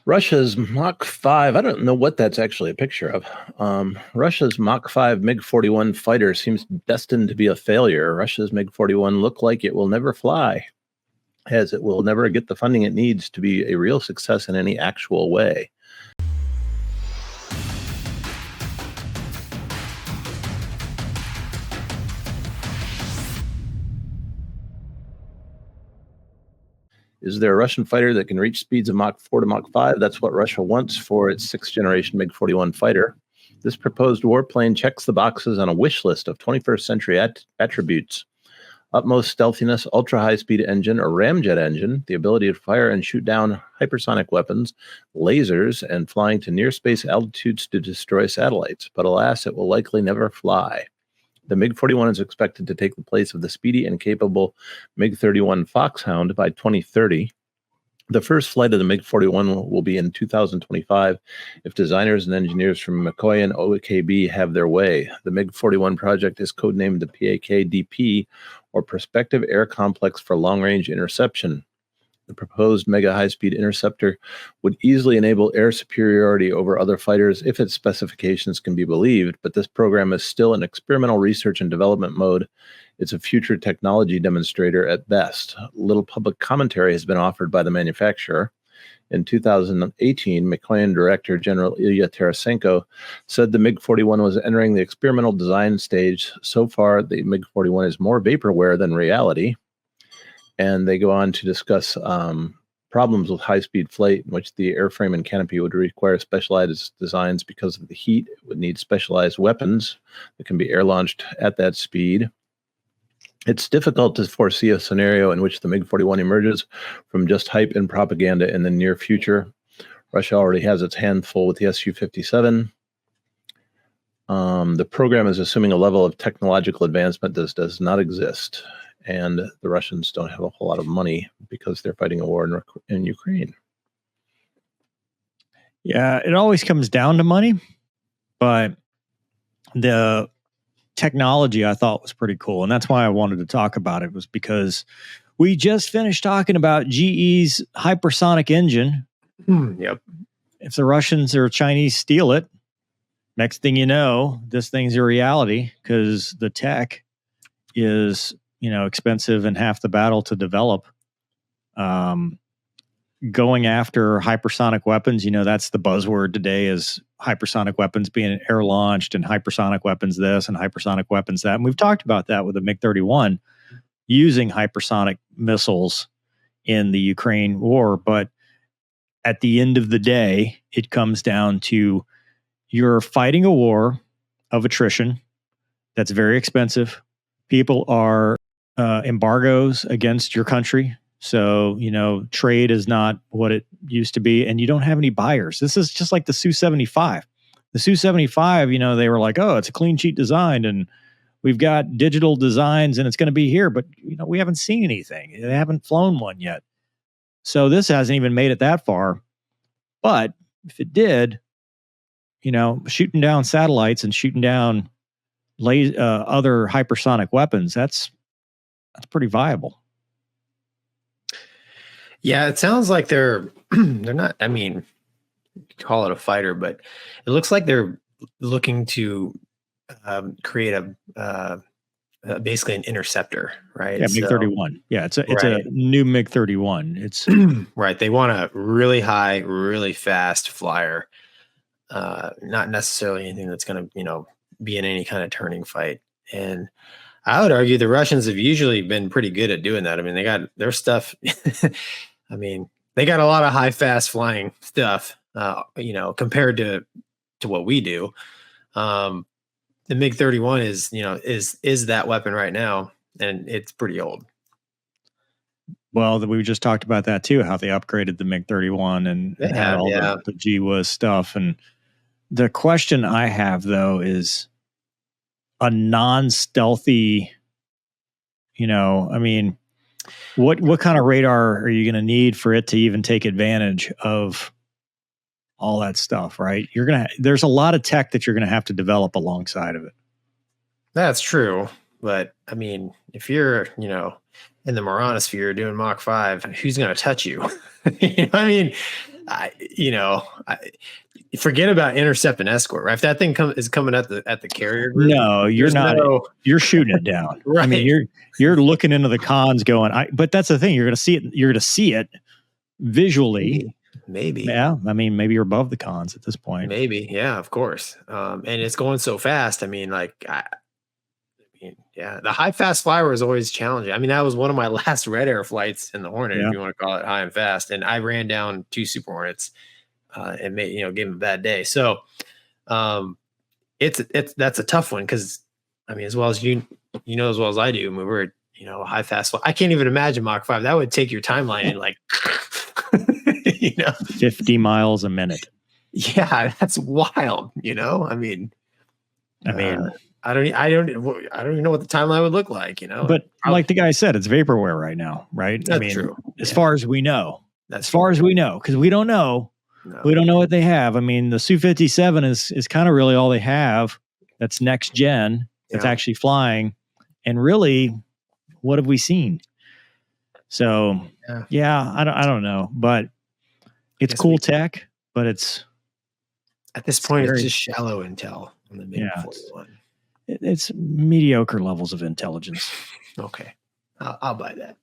Russia's Mach 5, I don't know what that's actually a picture of. Russia's Mach 5 MiG-41 fighter seems destined to be a failure. Russia's MiG-41 look like it will never fly, as it will never get the funding it needs to be a real success in any actual way. Is there a Russian fighter that can reach speeds of Mach 4 to Mach 5? That's what Russia wants for its sixth-generation MiG-41 fighter. This proposed warplane checks the boxes on a wish list of 21st century attributes. Utmost stealthiness, ultra-high-speed engine or ramjet engine, the ability to fire and shoot down hypersonic weapons, lasers, and flying to near-space altitudes to destroy satellites. But alas, it will likely never fly. The MiG-41 is expected to take the place of the speedy and capable MiG-31 Foxhound by 2030. The first flight of the MiG-41 will be in 2025 if designers and engineers from McCoy and OKB have their way. The MiG-41 project is codenamed the PAK-DP, or Prospective Air Complex for Long-Range Interception. The proposed mega high-speed interceptor would easily enable air superiority over other fighters if its specifications can be believed, but this program is still in experimental research and development mode. It's a future technology demonstrator at best. Little public commentary has been offered by the manufacturer. In 2018, McLean Director General Ilya Tarasenko said the MiG-41 was entering the experimental design stage. So far, the MiG-41 is more vaporware than reality. And they go on to discuss problems with high-speed flight, in which the airframe and canopy would require specialized designs because of the heat. It would need specialized weapons that can be air-launched at that speed. It's difficult to foresee a scenario in which the MiG-41 emerges from just hype and propaganda in the near future. Russia already has its hand full with the Su-57. The program is assuming a level of technological advancement that does not exist. And the Russians don't have a whole lot of money because they're fighting a war in Ukraine. Yeah, it always comes down to money, but the technology I thought was pretty cool. And that's why I wanted to talk about it, was because we just finished talking about GE's hypersonic engine. Yep. If the Russians or Chinese steal it, next thing you know, this thing's a reality, because the tech is, expensive and half the battle to develop. Going after hypersonic weapons, that's the buzzword today, is hypersonic weapons being air launched, and hypersonic weapons this and hypersonic weapons that. And we've talked about that with the MiG-31 using hypersonic missiles in the Ukraine war. But at the end of the day, it comes down to, you're fighting a war of attrition that's very expensive. People are embargoes against your country. So, trade is not what it used to be, and you don't have any buyers. This is just like the Su-75. The Su-75, they were like, oh, it's a clean sheet design, and we've got digital designs, and it's going to be here. But, we haven't seen anything. They haven't flown one yet. So this hasn't even made it that far. But if it did, shooting down satellites and shooting down other hypersonic weapons, that's pretty viable. Yeah, it sounds like they're not, you call it a fighter, but it looks like they're looking to create basically an interceptor, right? Yeah, MiG-31. Yeah, it's a new MiG-31. It's right. They want a really high, really fast flyer, not necessarily anything that's going to, be in any kind of turning fight. And I would argue the Russians have usually been pretty good at doing that. They got their stuff. They got a lot of high, fast flying stuff, compared to what we do. The MiG-31 is that weapon right now, and it's pretty old. Well, we just talked about that too, how they upgraded the MiG-31 and had all the GWAS stuff. And the question I have, though, is a non-stealthy, what kind of radar are you going to need for it to even take advantage of all that stuff, right? There's a lot of tech that you're going to have to develop alongside of it. That's true. But if you're, in the Maranosphere doing Mach 5, who's going to touch you? Forget about intercept and escort. Right? If that thing is coming at the carrier group, no, you're not. You're shooting it down. Right. I mean, you're looking into the cons, going. But that's the thing. You're going to see it. You're going to see it visually. Maybe. Yeah. I mean, maybe you're above the cons at this point. Maybe. Yeah. Of course. And it's going so fast. I mean, yeah, the high fast flyer was always challenging. I mean, that was one of my last Red Air flights in the Hornet, if you want to call it high and fast. And I ran down 2 Super Hornets and gave them a bad day. So that's a tough one because I mean, as well as you know as well as I do, we were high fast. I can't even imagine Mach 5. That would take your timeline in 50 miles a minute. Yeah, that's wild. I mean. I don't even know what the timeline would look like, But like the guy said, it's vaporware right now, right? That's true. As far as we know. As far as we know, because we don't know. No. We don't know what they have. I mean, the Su-57 is kind of really all they have. That's next gen. That's actually flying. And really, what have we seen? So, I don't know. But it's cool tech, but it's at this point, it's just shallow intel on the MiG-41. It's mediocre levels of intelligence. Okay. I'll buy that.